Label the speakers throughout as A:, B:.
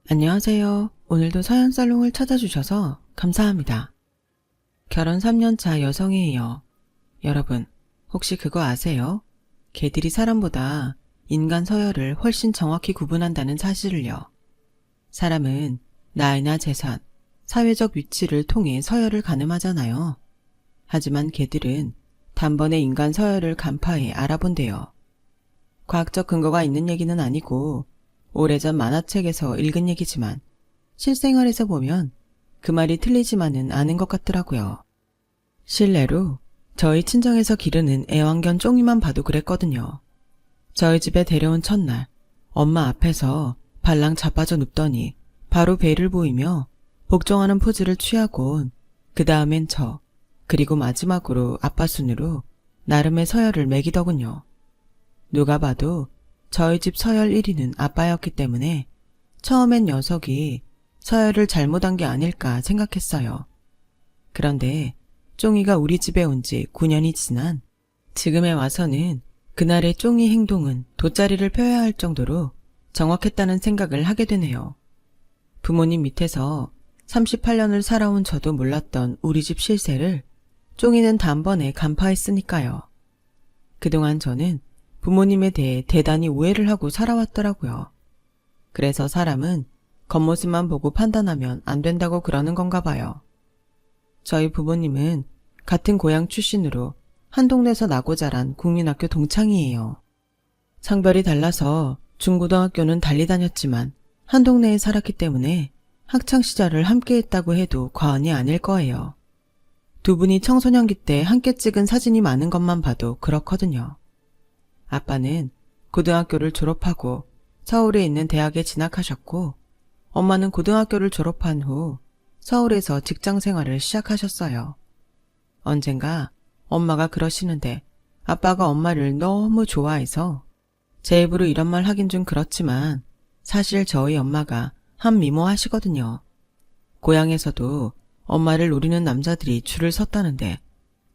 A: 안녕하세요. 오늘도 서연살롱을 찾아주셔서 감사합니다. 결혼 3년차 여성이에요. 여러분, 혹시 그거 아세요? 개들이 사람보다 인간 서열을 훨씬 정확히 구분한다는 사실을요. 사람은 나이나 재산, 사회적 위치를 통해 서열을 가늠하잖아요. 하지만 개들은 단번에 인간 서열을 간파해 알아본대요. 과학적 근거가 있는 얘기는 아니고 오래전 만화책에서 읽은 얘기지만 실생활에서 보면 그 말이 틀리지만은 않은 것 같더라고요. 실례로 저희 친정에서 기르는 애완견 쫑이만 봐도 그랬거든요. 저희 집에 데려온 첫날 엄마 앞에서 발랑 자빠져 눕더니 바로 배를 보이며 복종하는 포즈를 취하곤 그 다음엔 저, 그리고 마지막으로 아빠 순으로 나름의 서열을 매기더군요. 누가 봐도 저희 집 서열 1위는 아빠였기 때문에 처음엔 녀석이 서열을 잘못한 게 아닐까 생각했어요. 그런데 쫑이가 우리 집에 온 지 9년이 지난 지금에 와서는 그날의 쫑이 행동은 돗자리를 펴야 할 정도로 정확했다는 생각을 하게 되네요. 부모님 밑에서 38년을 살아온 저도 몰랐던 우리 집 실세를 쫑이는 단번에 간파했으니까요. 그동안 저는 부모님에 대해 대단히 오해를 하고 살아왔더라고요. 그래서 사람은 겉모습만 보고 판단하면 안 된다고 그러는 건가 봐요. 저희 부모님은 같은 고향 출신으로 한 동네에서 나고 자란 국민학교 동창이에요. 성별이 달라서 중고등학교는 달리 다녔지만 한 동네에 살았기 때문에 학창시절을 함께 했다고 해도 과언이 아닐 거예요. 두 분이 청소년기 때 함께 찍은 사진이 많은 것만 봐도 그렇거든요. 아빠는 고등학교를 졸업하고 서울에 있는 대학에 진학하셨고 엄마는 고등학교를 졸업한 후 서울에서 직장 생활을 시작하셨어요. 언젠가 엄마가 그러시는데 아빠가 엄마를 너무 좋아해서 제 입으로 이런 말 하긴 좀 그렇지만 사실 저희 엄마가 한 미모 하시거든요. 고향에서도 엄마를 노리는 남자들이 줄을 섰다는데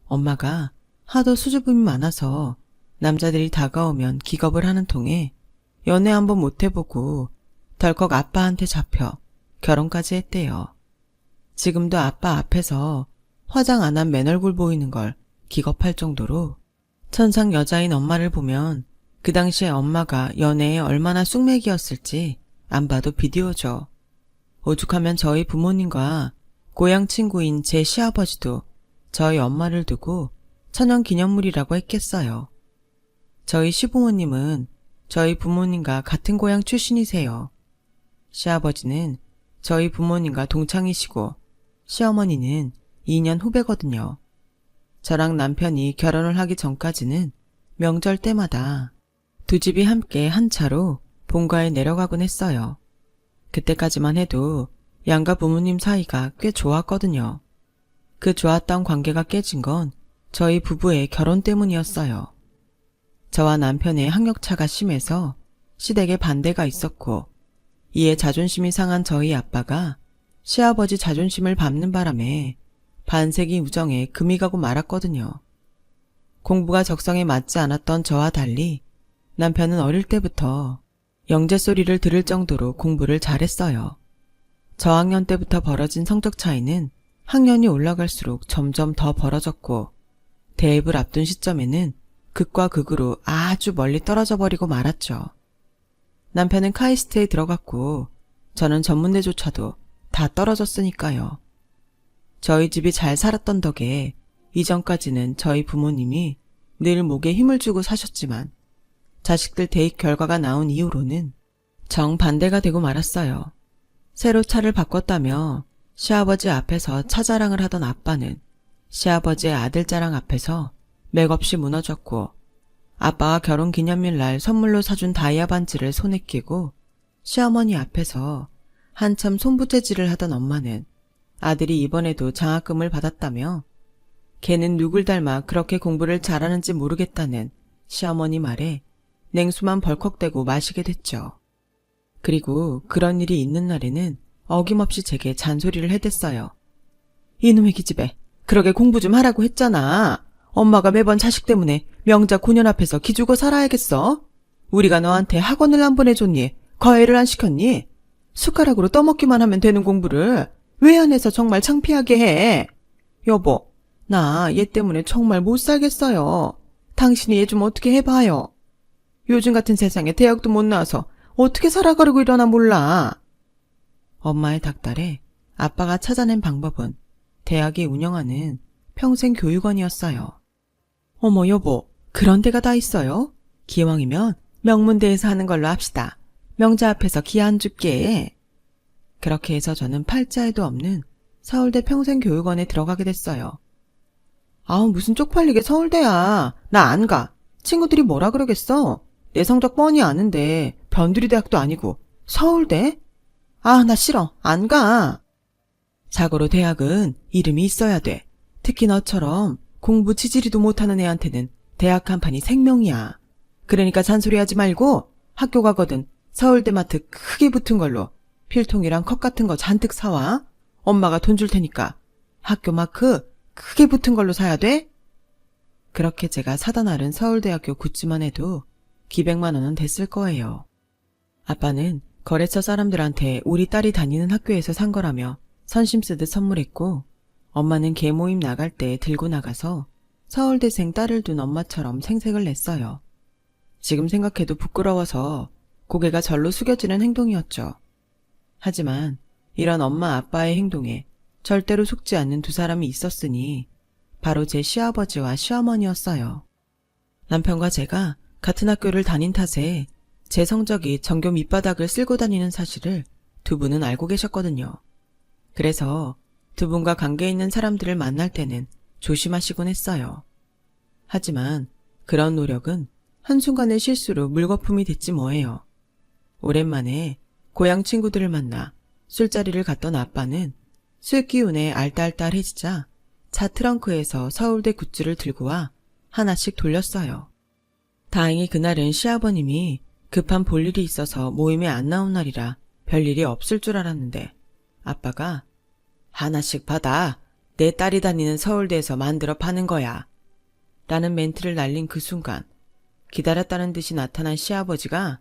A: 엄마가 하도 수줍음이 많아서 남자들이 다가오면 기겁을 하는 통에 연애 한번 못 해보고 덜컥 아빠한테 잡혀 결혼까지 했대요. 지금도 아빠 앞에서 화장 안 한 맨얼굴 보이는 걸 기겁할 정도로 천상 여자인 엄마를 보면 그 당시에 엄마가 연애에 얼마나 쑥맥이었을지 안 봐도 비디오죠. 오죽하면 저희 부모님과 고향 친구인 제 시아버지도 저희 엄마를 두고 천연기념물이라고 했겠어요. 저희 시부모님은 저희 부모님과 같은 고향 출신이세요. 시아버지는 저희 부모님과 동창이시고 시어머니는 2년 후배거든요. 저랑 남편이 결혼을 하기 전까지는 명절 때마다 두 집이 함께 한 차로 본가에 내려가곤 했어요. 그때까지만 해도 양가 부모님 사이가 꽤 좋았거든요. 그 좋았던 관계가 깨진 건 저희 부부의 결혼 때문이었어요. 저와 남편의 학력차가 심해서 시댁에 반대가 있었고 이에 자존심이 상한 저희 아빠가 시아버지 자존심을 밟는 바람에 반세기 우정에 금이 가고 말았거든요. 공부가 적성에 맞지 않았던 저와 달리 남편은 어릴 때부터 영재 소리를 들을 정도로 공부를 잘했어요. 저학년 때부터 벌어진 성적 차이는 학년이 올라갈수록 점점 더 벌어졌고 대입을 앞둔 시점에는 극과 극으로 아주 멀리 떨어져 버리고 말았죠. 남편은 카이스트에 들어갔고 저는 전문대조차도 다 떨어졌으니까요. 저희 집이 잘 살았던 덕에 이전까지는 저희 부모님이 늘 목에 힘을 주고 사셨지만 자식들 대입 결과가 나온 이후로는 정반대가 되고 말았어요. 새로 차를 바꿨다며 시아버지 앞에서 차 자랑을 하던 아빠는 시아버지의 아들 자랑 앞에서 맥없이 무너졌고 아빠가 결혼기념일 날 선물로 사준 다이아 반지를 손에 끼고 시어머니 앞에서 한참 손부채질을 하던 엄마는 아들이 이번에도 장학금을 받았다며 걔는 누굴 닮아 그렇게 공부를 잘하는지 모르겠다는 시어머니 말에 냉수만 벌컥대고 마시게 됐죠. 그리고 그런 일이 있는 날에는 어김없이 제게 잔소리를 해댔어요. 이놈의 기집애, 그러게 공부 좀 하라고 했잖아. 엄마가 매번 자식 때문에 명작 9년 앞에서 기죽어 살아야겠어? 우리가 너한테 학원을 안 보내줬니? 과외를 안 시켰니? 숟가락으로 떠먹기만 하면 되는 공부를 왜 안 해서 정말 창피하게 해. 여보, 나 얘 때문에 정말 못 살겠어요. 당신이 얘 좀 어떻게 해봐요. 요즘 같은 세상에 대학도 못 나와서 어떻게 살아가려고 이러나 몰라. 엄마의 닥달에 아빠가 찾아낸 방법은 대학이 운영하는 평생교육원이었어요. 어머 여보, 그런 데가 다 있어요? 기왕이면 명문대에서 하는 걸로 합시다. 명자 앞에서 기 안 죽게. 그렇게 해서 저는 팔자에도 없는 서울대 평생교육원에 들어가게 됐어요. 아우 무슨 쪽팔리게 서울대야. 나 안 가. 친구들이 뭐라 그러겠어. 내 성적 뻔히 아는데 변두리 대학도 아니고 서울대? 아 나 싫어. 안 가. 자고로 대학은 이름이 있어야 돼. 특히 너처럼 공부 지지리도 못하는 애한테는 대학 한판이 생명이야. 그러니까 잔소리하지 말고 학교 가거든 서울대 마트 크게 붙은 걸로 필통이랑 컵 같은 거 잔뜩 사와. 엄마가 돈 줄 테니까 학교 마크 크게 붙은 걸로 사야 돼? 그렇게 제가 사다 나른 서울대학교 굿즈만 해도 기백만 원은 됐을 거예요. 아빠는 거래처 사람들한테 우리 딸이 다니는 학교에서 산 거라며 선심 쓰듯 선물했고, 엄마는 개모임 나갈 때 들고 나가서 서울대생 딸을 둔 엄마처럼 생색을 냈어요. 지금 생각해도 부끄러워서 고개가 절로 숙여지는 행동이었죠. 하지만 이런 엄마 아빠의 행동에 절대로 속지 않는 두 사람이 있었으니 바로 제 시아버지와 시어머니였어요. 남편과 제가 같은 학교를 다닌 탓에 제 성적이 전교 밑바닥을 쓸고 다니는 사실을 두 분은 알고 계셨거든요. 그래서 두 분과 관계 있는 사람들을 만날 때는 조심하시곤 했어요. 하지만 그런 노력은 한순간의 실수로 물거품이 됐지 뭐예요. 오랜만에 고향 친구들을 만나 술자리를 갔던 아빠는 술 기운에 알딸딸해지자 차 트렁크에서 서울대 굿즈를 들고 와 하나씩 돌렸어요. 다행히 그날은 시아버님이 급한 볼일이 있어서 모임에 안 나온 날이라 별일이 없을 줄 알았는데 아빠가 하나씩 받아. 내 딸이 다니는 서울대에서 만들어 파는 거야. 라는 멘트를 날린 그 순간 기다렸다는 듯이 나타난 시아버지가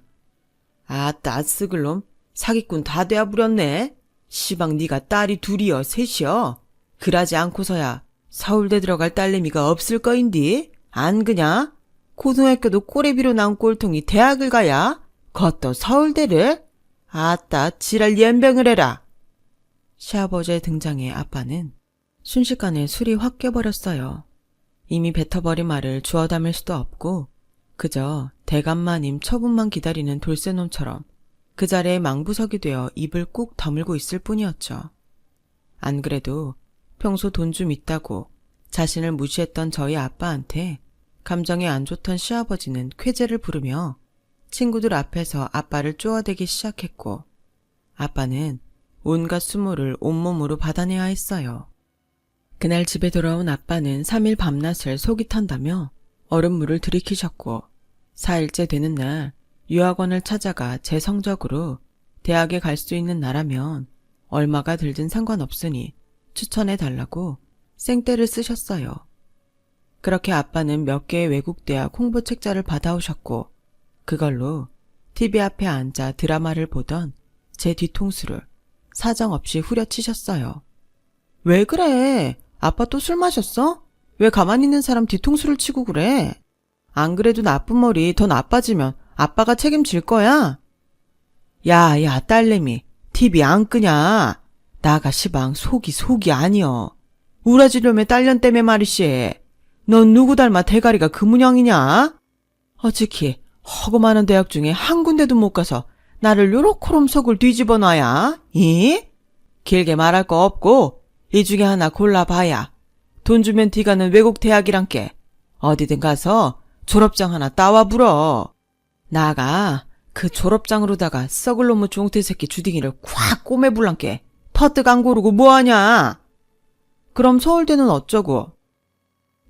A: 아따 쓰글놈 사기꾼 다 되어 부렸네. 시방 네가 딸이 둘이여 셋이여. 그러지 않고서야 서울대 들어갈 딸내미가 없을 거인디. 안 그냐? 고등학교도 꼬레비로 나온 꼴통이 대학을 가야 겉도 서울대를? 아따 지랄 연병을 해라. 시아버지의 등장에 아빠는 순식간에 술이 확 깨버렸어요. 이미 뱉어버린 말을 주워 담을 수도 없고 그저 대감마님 처분만 기다리는 돌쇠놈처럼 그 자리에 망부석이 되어 입을 꾹 다물고 있을 뿐이었죠. 안 그래도 평소 돈 좀 있다고 자신을 무시했던 저희 아빠한테 감정이 안 좋던 시아버지는 쾌재를 부르며 친구들 앞에서 아빠를 쪼아대기 시작했고 아빠는 온갖 수모를 온몸으로 받아내야 했어요. 그날 집에 돌아온 아빠는 3일 밤낮을 속이 탄다며 얼음물을 들이키셨고 4일째 되는 날 유학원을 찾아가 제 성적으로 대학에 갈 수 있는 나라면 얼마가 들든 상관없으니 추천해달라고 생떼를 쓰셨어요. 그렇게 아빠는 몇 개의 외국 대학 홍보 책자를 받아오셨고 그걸로 TV 앞에 앉아 드라마를 보던 제 뒤통수를 사정없이 후려치셨어요. 왜 그래? 아빠 또 술 마셨어? 왜 가만히 있는 사람 뒤통수를 치고 그래? 안 그래도 나쁜 머리 더 나빠지면 아빠가 책임질 거야? 야, 딸내미, TV 안 끄냐? 나가 시방 속이 아니여. 우라지렴의 딸년 때문에 말이시. 넌 누구 닮아 대가리가 그 문양이냐? 어찌키 허구 많은 대학 중에 한 군데도 못 가서 나를 요렇게럼 속을 뒤집어 놔야? 이? 길게 말할 거 없고 이 중에 하나 골라봐야. 돈 주면 뒤가는 외국 대학이란께 어디든 가서 졸업장 하나 따와 불어. 나가 그 졸업장으로다가 썩을 놈의 종태 새끼 주둥이를 콱 꼬매불란께 퍼뜩 안 고르고 뭐하냐? 그럼 서울대는 어쩌고?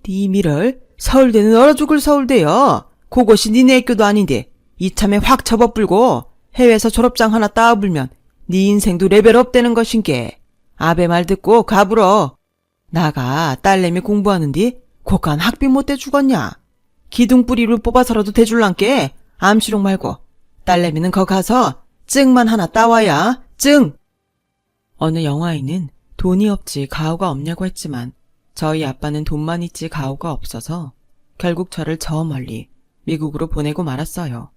A: 네 미를 서울대는 얼어 죽을 서울대여. 그것이 니네 학교도 아닌데 이참에 확 접어불고 해외에서 졸업장 하나 따와불면 네 인생도 레벨업 되는 것인게. 아베 말 듣고 가불어. 나가 딸내미 공부하는디 고간 학비 못 대 죽었냐? 기둥뿌리로 뽑아서라도 대줄란께. 암시롱 말고 딸내미는 거 가서 증만 하나 따와야 증! 어느 영화에는 돈이 없지 가오가 없냐고 했지만 저희 아빠는 돈만 있지 가오가 없어서 결국 저를 저 멀리 미국으로 보내고 말았어요.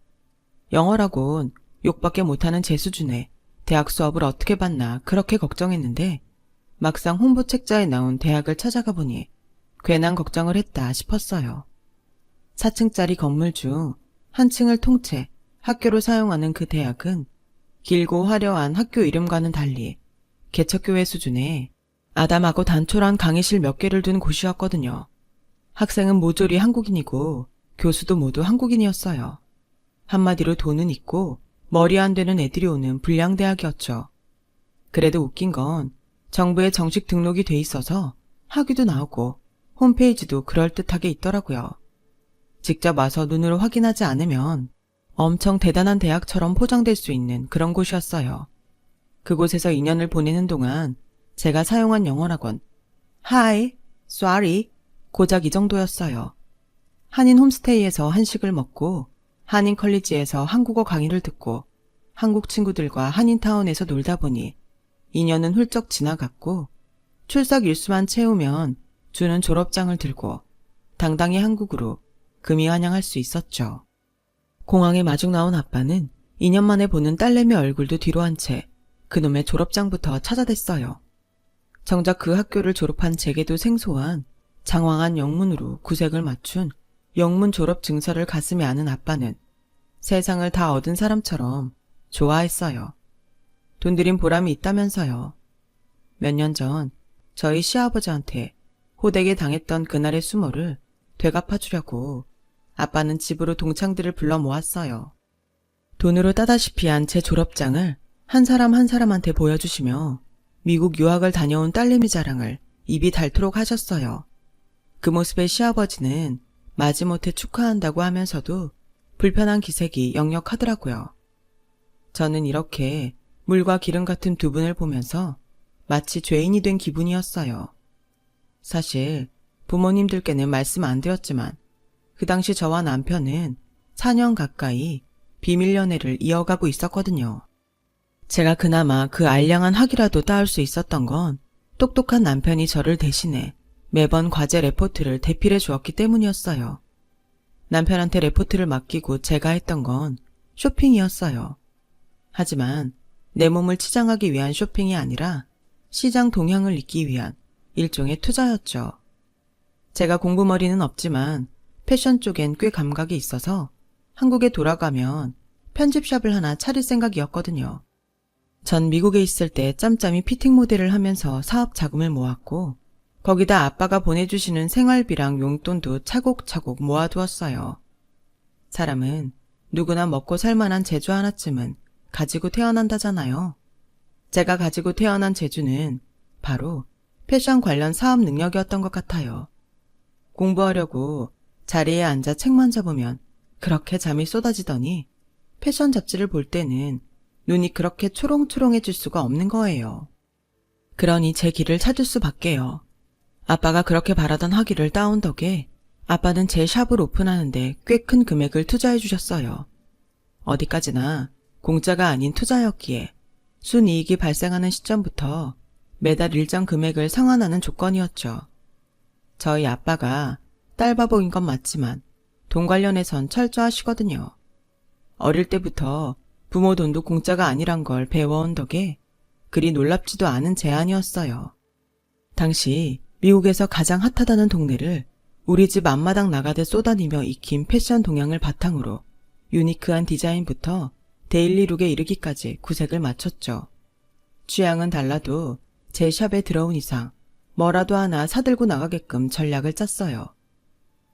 A: 영어라곤 욕밖에 못하는 제 수준에 대학 수업을 어떻게 받나 그렇게 걱정했는데 막상 홍보 책자에 나온 대학을 찾아가 보니 괜한 걱정을 했다 싶었어요. 4층짜리 건물 중 한 층을 통째 학교로 사용하는 그 대학은 길고 화려한 학교 이름과는 달리 개척교회 수준의 아담하고 단촐한 강의실 몇 개를 둔 곳이었거든요. 학생은 모조리 한국인이고 교수도 모두 한국인이었어요. 한마디로 돈은 있고 머리 안 되는 애들이 오는 불량대학이었죠. 그래도 웃긴 건 정부에 정식 등록이 돼 있어서 학위도 나오고 홈페이지도 그럴듯하게 있더라고요. 직접 와서 눈으로 확인하지 않으면 엄청 대단한 대학처럼 포장될 수 있는 그런 곳이었어요. 그곳에서 2년을 보내는 동안 제가 사용한 영어라곤 Hi, sorry, 고작 이 정도였어요. 한인 홈스테이에서 한식을 먹고 한인 컬리지에서 한국어 강의를 듣고 한국 친구들과 한인타운에서 놀다 보니 2년은 훌쩍 지나갔고 출석 일수만 채우면 주는 졸업장을 들고 당당히 한국으로 금이 환영할 수 있었죠. 공항에 마중 나온 아빠는 2년 만에 보는 딸내미 얼굴도 뒤로 한 채 그놈의 졸업장부터 찾아댔어요. 정작 그 학교를 졸업한 제게도 생소한 장황한 영문으로 구색을 맞춘 영문 졸업 증서를 가슴에 안은 아빠는 세상을 다 얻은 사람처럼 좋아했어요. 돈 들인 보람이 있다면서요. 몇 년 전 저희 시아버지한테 호되게 당했던 그날의 수모를 되갚아주려고 아빠는 집으로 동창들을 불러 모았어요. 돈으로 따다시피 한 제 졸업장을 한 사람 한 사람한테 보여주시며 미국 유학을 다녀온 딸내미 자랑을 입이 닳도록 하셨어요. 그 모습에 시아버지는 마지못해 축하한다고 하면서도 불편한 기색이 역력하더라고요. 저는 이렇게 물과 기름 같은 두 분을 보면서 마치 죄인이 된 기분이었어요. 사실 부모님들께는 말씀 안 드렸지만 그 당시 저와 남편은 4년 가까이 비밀 연애를 이어가고 있었거든요. 제가 그나마 그 알량한 학이라도 따올 수 있었던 건 똑똑한 남편이 저를 대신해 매번 과제 레포트를 대필해 주었기 때문이었어요. 남편한테 레포트를 맡기고 제가 했던 건 쇼핑이었어요. 하지만 내 몸을 치장하기 위한 쇼핑이 아니라 시장 동향을 잇기 위한 일종의 투자였죠. 제가 공부머리는 없지만 패션 쪽엔 꽤 감각이 있어서 한국에 돌아가면 편집샵을 하나 차릴 생각이었거든요. 전 미국에 있을 때 짬짬이 피팅 모델을 하면서 사업 자금을 모았고 거기다 아빠가 보내주시는 생활비랑 용돈도 차곡차곡 모아두었어요. 사람은 누구나 먹고 살만한 재주 하나쯤은 가지고 태어난다잖아요. 제가 가지고 태어난 재주는 바로 패션 관련 사업 능력이었던 것 같아요. 공부하려고 자리에 앉아 책만 잡으면 그렇게 잠이 쏟아지더니 패션 잡지를 볼 때는 눈이 그렇게 초롱초롱해질 수가 없는 거예요. 그러니 제 길을 찾을 수밖에요. 아빠가 그렇게 바라던 학위를 따온 덕에 아빠는 제 샵을 오픈하는데 꽤 큰 금액을 투자해 주셨어요. 어디까지나 공짜가 아닌 투자였기에 순이익이 발생하는 시점부터 매달 일정 금액을 상환하는 조건이었죠. 저희 아빠가 딸바보인 건 맞지만 돈 관련해선 철저하시거든요. 어릴 때부터 부모 돈도 공짜가 아니란 걸 배워온 덕에 그리 놀랍지도 않은 제안이었어요. 당시 미국에서 가장 핫하다는 동네를 우리 집 앞마당 나가듯 쏟아내며 익힌 패션 동향을 바탕으로 유니크한 디자인부터 데일리룩에 이르기까지 구색을 맞췄죠. 취향은 달라도 제 샵에 들어온 이상 뭐라도 하나 사들고 나가게끔 전략을 짰어요.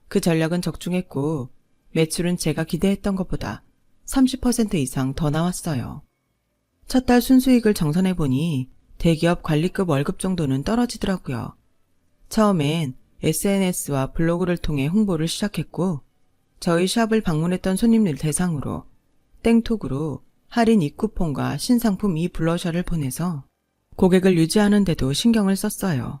A: 그 전략은 적중했고 매출은 제가 기대했던 것보다 30% 이상 더 나왔어요. 첫 달 순수익을 정산해보니 대기업 관리급 월급 정도는 떨어지더라고요. 처음엔 SNS와 블로그를 통해 홍보를 시작했고 저희 샵을 방문했던 손님들 대상으로 땡톡으로 할인 입쿠폰과 신상품 블러셔를 보내서 고객을 유지하는 데도 신경을 썼어요.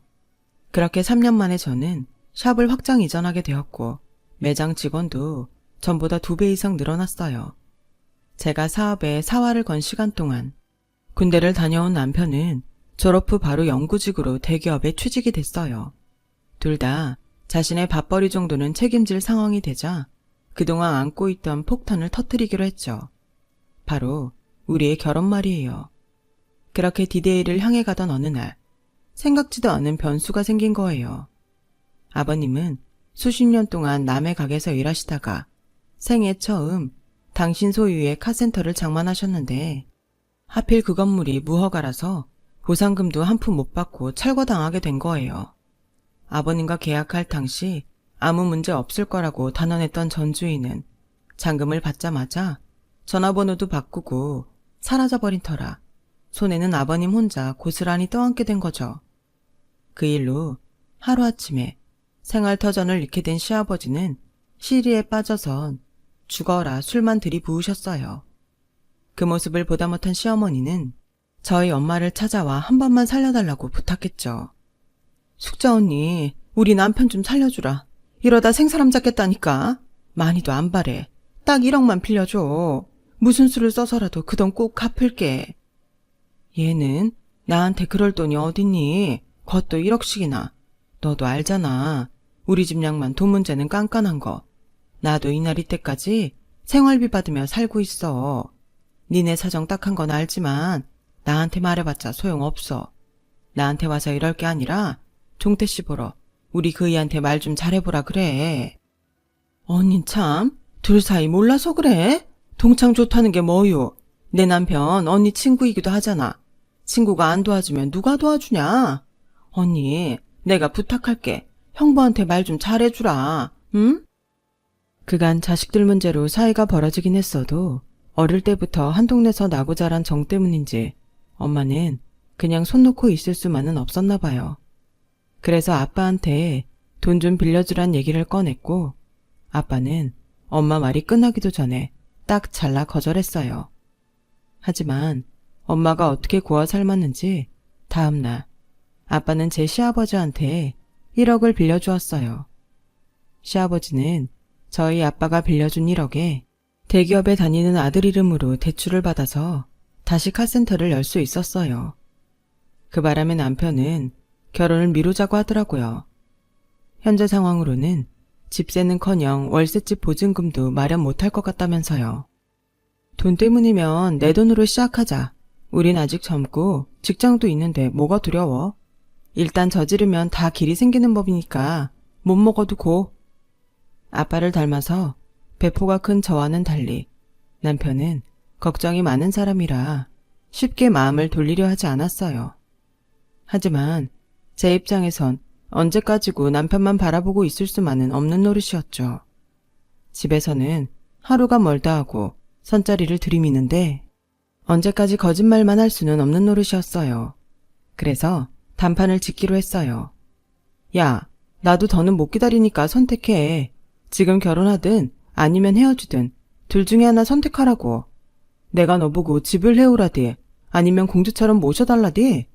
A: 그렇게 3년 만에 저는 샵을 확장 이전하게 되었고 매장 직원도 전보다 2배 이상 늘어났어요. 제가 사업에 사활을 건 시간 동안 군대를 다녀온 남편은 졸업 후 바로 영구직으로 대기업에 취직이 됐어요. 둘 다 자신의 밥벌이 정도는 책임질 상황이 되자 그동안 안고 있던 폭탄을 터뜨리기로 했죠. 바로 우리의 결혼 말이에요. 그렇게 디데이를 향해 가던 어느 날 생각지도 않은 변수가 생긴 거예요. 아버님은 수십 년 동안 남의 가게에서 일하시다가 생애 처음 당신 소유의 카센터를 장만하셨는데 하필 그 건물이 무허가라서 보상금도 한 푼 못 받고 철거당하게 된 거예요. 아버님과 계약할 당시 아무 문제 없을 거라고 단언했던 전 주인은 잔금을 받자마자 전화번호도 바꾸고 사라져버린 터라 손에는 아버님 혼자 고스란히 떠안게 된 거죠. 그 일로 하루아침에 생활터전을 잃게 된 시아버지는 시리에 빠져선 죽어라 술만 들이부으셨어요. 그 모습을 보다 못한 시어머니는 저희 엄마를 찾아와 한 번만 살려달라고 부탁했죠. 숙자 언니, 우리 남편 좀 살려주라. 이러다 생사람 잡겠다니까. 많이도 안 바래. 딱 1억만 빌려줘. 무슨 수를 써서라도 그 돈 꼭 갚을게. 얘는 나한테 그럴 돈이 어딨니? 그것도 1억씩이나. 너도 알잖아. 우리 집 양만 돈 문제는 깐깐한 거. 나도 이날 이때까지 생활비 받으며 살고 있어. 니네 사정 딱한 건 알지만 나한테 말해봤자 소용없어. 나한테 와서 이럴 게 아니라 종태 씨 보러 우리 그이한테 말 좀 잘해보라 그래. 언닌 참 둘 사이 몰라서 그래? 동창 좋다는 게 뭐요? 내 남편 언니 친구이기도 하잖아. 친구가 안 도와주면 누가 도와주냐? 언니 내가 부탁할게. 형부한테 말 좀 잘해주라. 응? 그간 자식들 문제로 사이가 벌어지긴 했어도 어릴 때부터 한 동네서 나고 자란 정 때문인지 엄마는 그냥 손 놓고 있을 수만은 없었나 봐요. 그래서 아빠한테 돈 좀 빌려주란 얘기를 꺼냈고 아빠는 엄마 말이 끝나기도 전에 딱 잘라 거절했어요. 하지만 엄마가 어떻게 구워 삶았는지 다음날 아빠는 제 시아버지한테 1억을 빌려주었어요. 시아버지는 저희 아빠가 빌려준 1억에 대기업에 다니는 아들 이름으로 대출을 받아서 다시 카센터를 열 수 있었어요. 그 바람에 남편은 결혼을 미루자고 하더라고요. 현재 상황으로는 집세는커녕 월세집 보증금도 마련 못할 것 같다면서요. 돈 때문이면 내 돈으로 시작하자. 우린 아직 젊고 직장도 있는데 뭐가 두려워. 일단 저지르면 다 길이 생기는 법이니까 못 먹어도 고. 아빠를 닮아서 배포가 큰 저와는 달리 남편은 걱정이 많은 사람이라 쉽게 마음을 돌리려 하지 않았어요. 하지만 제 입장에선 언제까지고 남편만 바라보고 있을 수만은 없는 노릇이었죠. 집에서는 하루가 멀다 하고 선자리를 들이미는데 언제까지 거짓말만 할 수는 없는 노릇이었어요. 그래서 단판을 짓기로 했어요. 야, 나도 더는 못 기다리니까 선택해. 지금 결혼하든 아니면 헤어지든 둘 중에 하나 선택하라고. 내가 너보고 집을 해오라디 아니면 공주처럼 모셔달라디.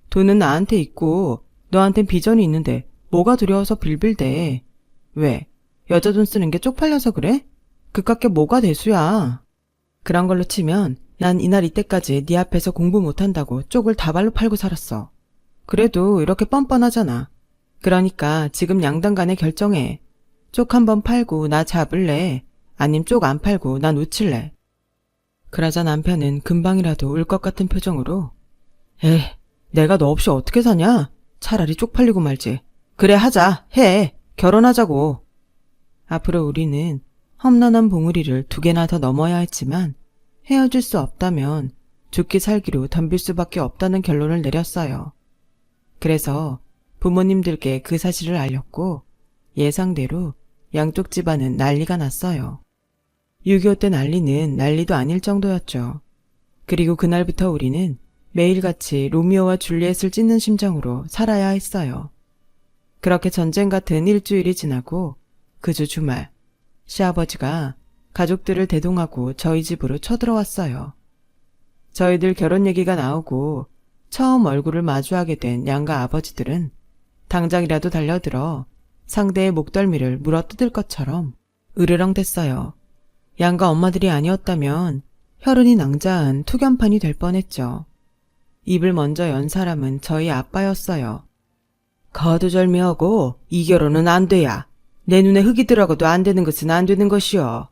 A: 돈은 나한테 있고 너한텐 비전이 있는데 뭐가 두려워서 빌빌대. 왜? 여자 돈 쓰는 게 쪽팔려서 그래? 그깟 게 뭐가 대수야. 그런 걸로 치면 난 이날 이때까지 네 앞에서 공부 못한다고 쪽을 다발로 팔고 살았어. 그래도 이렇게 뻔뻔하잖아. 그러니까 지금 양당 간에 결정해. 쪽 한번 팔고 나 잡을래? 아님 쪽 안 팔고 난 우칠래? 그러자 남편은 금방이라도 울 것 같은 표정으로 에이, 내가 너 없이 어떻게 사냐? 차라리 쪽팔리고 말지. 그래 하자. 해. 결혼하자고. 앞으로 우리는 험난한 봉우리를 2개나 더 넘어야 했지만 헤어질 수 없다면 죽기 살기로 덤빌 수밖에 없다는 결론을 내렸어요. 그래서 부모님들께 그 사실을 알렸고 예상대로 양쪽 집안은 난리가 났어요. 6.25 때 난리는 난리도 아닐 정도였죠. 그리고 그날부터 우리는 매일같이 로미오와 줄리엣을 찢는 심정으로 살아야 했어요. 그렇게 전쟁 같은 일주일이 지나고 그 주 주말 시아버지가 가족들을 대동하고 저희 집으로 쳐들어왔어요. 저희들 결혼 얘기가 나오고 처음 얼굴을 마주하게 된 양가 아버지들은 당장이라도 달려들어 상대의 목덜미를 물어뜯을 것처럼 으르렁댔어요. 양가 엄마들이 아니었다면 혈흔이 낭자한 투견판이 될 뻔했죠. 입을 먼저 연 사람은 저희 아빠였어요. 거두절미하고 이 결혼은 안 돼야. 내 눈에 흙이 들어가도 안 되는 것은 안 되는 것이여.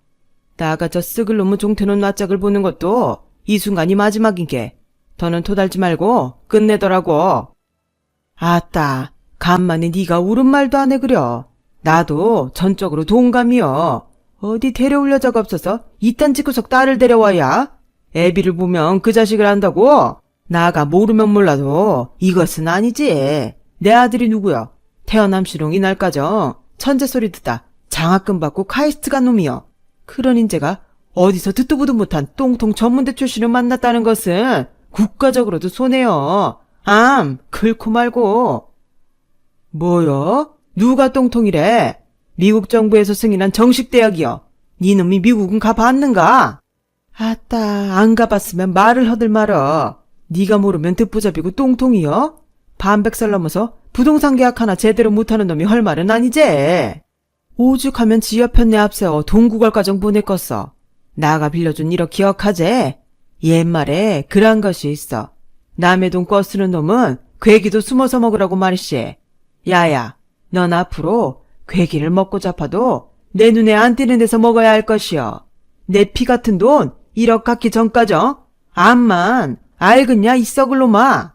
A: 나가 저 썩을 놈의 종태놓은 낯짝을 보는 것도 이 순간이 마지막인게. 더는 토달지 말고 끝내더라고. 아따, 간만에 네가 울은 말도 안 해 그려. 나도 전적으로 동감이여. 어디 데려올려 적 없어서 이딴 집구석 딸을 데려와야? 애비를 보면 그 자식을 안다고? 나가 모르면 몰라도 이것은 아니지. 내 아들이 누구여? 태어남시롱 이날까정 천재 소리 듣다 장학금 받고 카이스트 간 놈이여. 그런 인재가 어디서 듣도 보도 못한 똥통 전문대 출신을 만났다는 것은 국가적으로도 손해여. 긁고 말고. 뭐여? 누가 똥통이래? 미국 정부에서 승인한 정식 대학이여. 니놈이 미국은 가봤는가? 아따, 안 가봤으면 말을 허들 말어. 네가 모르면 듣보잡이고 똥통이여? 반백살 넘어서 부동산 계약 하나 제대로 못하는 놈이 할 말은 아니지. 오죽하면 지 옆편 내 앞세워 동구걸 과정 보냈겠어. 나가 빌려준 1억 기억하제? 옛말에 그런 것이 있어. 남의 돈 꿔쓰는 놈은 괴기도 숨어서 먹으라고 말이시. 야야, 넌 앞으로 괴기를 먹고 잡아도 내 눈에 안 띄는 데서 먹어야 할 것이여. 내 피 같은 돈 1억 갖기 전까정 암만 알겠냐 이 썩을 놈아.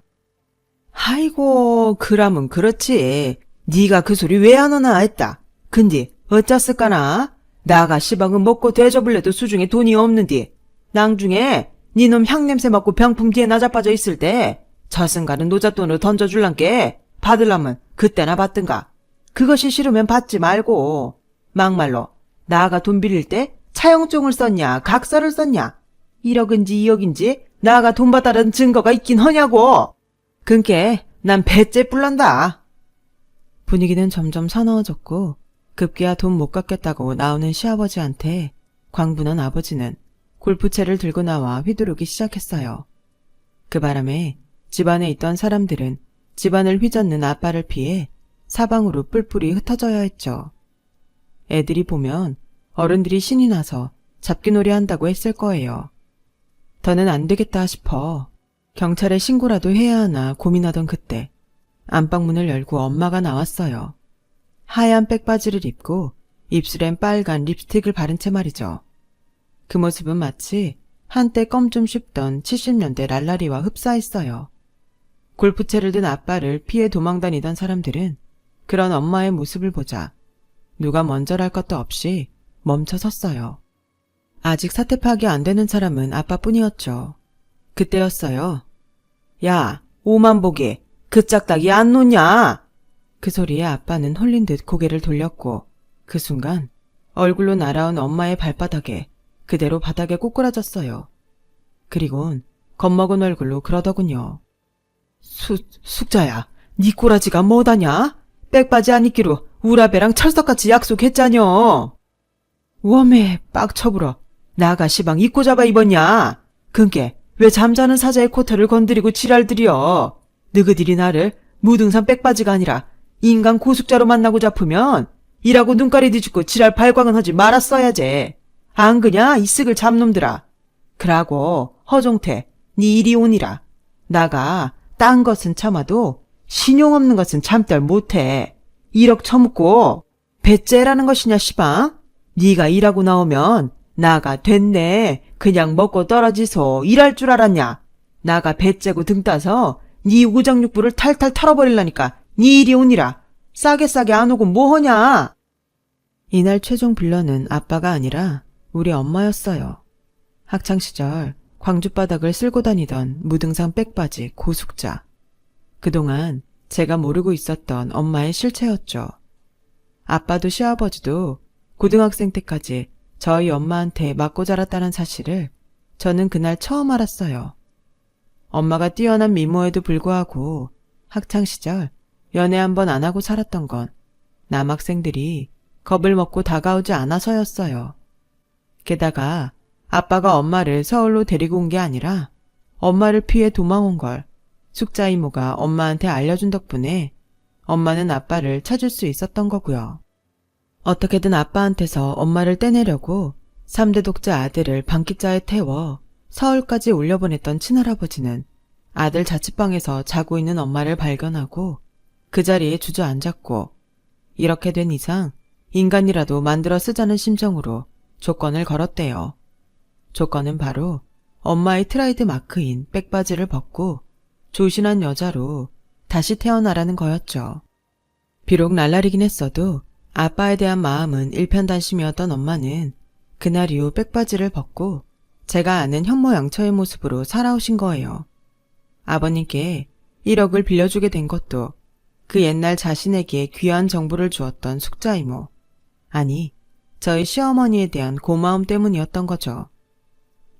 A: 아이고, 그라면 그렇지. 네가 그 소리 왜 안 하나 했다. 근데 어쩌을까나? 나가 시방은 먹고 대접을래도 수중에 돈이 없는디. 낭중에 니놈 향냄새 맡고 병풍 뒤에 나자빠져 있을 때 저승가는 노잣돈으로 던져줄란께 받으려면 그때나 받든가. 그것이 싫으면 받지 말고. 막말로 나가 돈 빌릴 때 차용증을 썼냐 각서를 썼냐. 1억인지 2억인지 나가 돈 받아라는 증거가 있긴 하냐고. 그니께 난 배째 뿔난다. 분위기는 점점 사나워졌고 급기야 돈 못 갚겠다고 나오는 시아버지한테 광분한 아버지는 골프채를 들고 나와 휘두르기 시작했어요. 그 바람에 집안에 있던 사람들은 집안을 휘젓는 아빠를 피해 사방으로 뿔뿔이 흩어져야 했죠. 애들이 보면 어른들이 신이 나서 잡기놀이 한다고 했을 거예요. 더는 안 되겠다 싶어 경찰에 신고라도 해야 하나 고민하던 그때 안방문을 열고 엄마가 나왔어요. 하얀 백바지를 입고 입술엔 빨간 립스틱을 바른 채 말이죠. 그 모습은 마치 한때 껌 좀 씹던 70년대 랄라리와 흡사했어요. 골프채를 든 아빠를 피해 도망다니던 사람들은 그런 엄마의 모습을 보자 누가 먼저랄 것도 없이 멈춰 섰어요. 아직 사태 파악이 안 되는 사람은 아빠뿐이었죠. 그때였어요. 야, 오만보기, 그 짝딱이 안 놓냐? 그 소리에 아빠는 홀린 듯 고개를 돌렸고 그 순간 얼굴로 날아온 엄마의 발바닥에 그대로 바닥에 꼬꾸라졌어요. 그리곤 겁먹은 얼굴로 그러더군요. 숙자야, 니 꼬라지가 뭐다냐? 백바지 안 입기로 우라배랑 철석같이 약속했자녀. 웜에 빡쳐불어. 나가 시방 입고 잡아 입었냐? 그게 왜 잠자는 사자의 코털을 건드리고 지랄들이여. 너희들이 나를 무등산 백바지가 아니라 인간 고숙자로 만나고 잡으면 이라고 눈깔이 뒤집고 지랄 발광은 하지 말았어야지. 안 그냐 이 쓱을 잡놈들아. 그라고 허종태 니 이리 오니라. 나가 딴 것은 참아도 신용 없는 것은 참들 못해. 1억 처먹고 배째라는 것이냐 시방? 네가 일하고 나오면 나가 됐네 그냥 먹고 떨어지소 일할 줄 알았냐? 나가 배째고 등 따서 네 우정육부를 탈탈 털어버릴라니까 네 이리 오니라. 싸게 안 오고 뭐하냐? 이날 최종 빌런은 아빠가 아니라 우리 엄마였어요. 학창시절 광주바닥을 쓸고 다니던 무등산 백바지 고숙자. 그동안 제가 모르고 있었던 엄마의 실체였죠. 아빠도 시아버지도 고등학생 때까지 저희 엄마한테 맞고 자랐다는 사실을 저는 그날 처음 알았어요. 엄마가 뛰어난 미모에도 불구하고 학창시절 연애 한번 안 하고 살았던 건 남학생들이 겁을 먹고 다가오지 않아서였어요. 게다가 아빠가 엄마를 서울로 데리고 온 게 아니라 엄마를 피해 도망온 걸 숙자 이모가 엄마한테 알려준 덕분에 엄마는 아빠를 찾을 수 있었던 거고요. 어떻게든 아빠한테서 엄마를 떼내려고 3대 독자 아들을 방귀자에 태워 서울까지 올려보냈던 친할아버지는 아들 자취방에서 자고 있는 엄마를 발견하고 그 자리에 주저앉았고, 이렇게 된 이상 인간이라도 만들어 쓰자는 심정으로 조건을 걸었대요. 조건은 바로 엄마의 트라이드 마크인 백바지를 벗고 조신한 여자로 다시 태어나라는 거였죠. 비록 날라리긴 했어도 아빠에 대한 마음은 일편단심이었던 엄마는 그날 이후 백바지를 벗고 제가 아는 현모양처의 모습으로 살아오신 거예요. 아버님께 1억을 빌려주게 된 것도 그 옛날 자신에게 귀한 정보를 주었던 숙자 이모, 아니 저희 시어머니에 대한 고마움 때문이었던 거죠.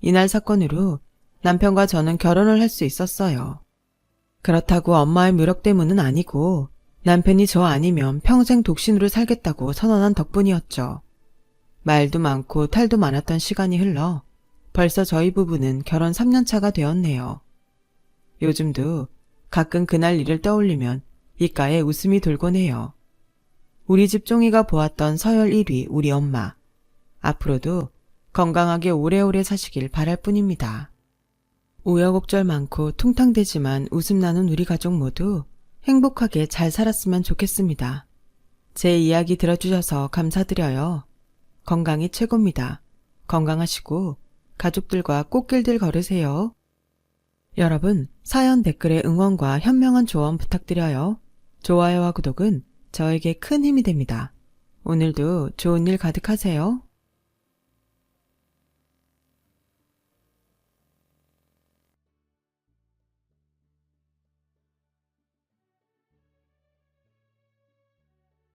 A: 이날 사건으로 남편과 저는 결혼을 할 수 있었어요. 그렇다고 엄마의 무력 때문은 아니고 남편이 저 아니면 평생 독신으로 살겠다고 선언한 덕분이었죠. 말도 많고 탈도 많았던 시간이 흘러 벌써 저희 부부는 결혼 3년 차가 되었네요. 요즘도 가끔 그날 일을 떠올리면 입가에 웃음이 돌곤 해요. 우리 집 종이가 보았던 서열 1위 우리 엄마. 앞으로도 건강하게 오래오래 사시길 바랄 뿐입니다. 우여곡절 많고 퉁탕대지만 웃음 나는 우리 가족 모두 행복하게 잘 살았으면 좋겠습니다. 제 이야기 들어주셔서 감사드려요. 건강이 최고입니다. 건강하시고 가족들과 꽃길들 걸으세요. 여러분, 사연 댓글에 응원과 현명한 조언 부탁드려요. 좋아요와 구독은 저에게 큰 힘이 됩니다. 오늘도 좋은 일 가득하세요.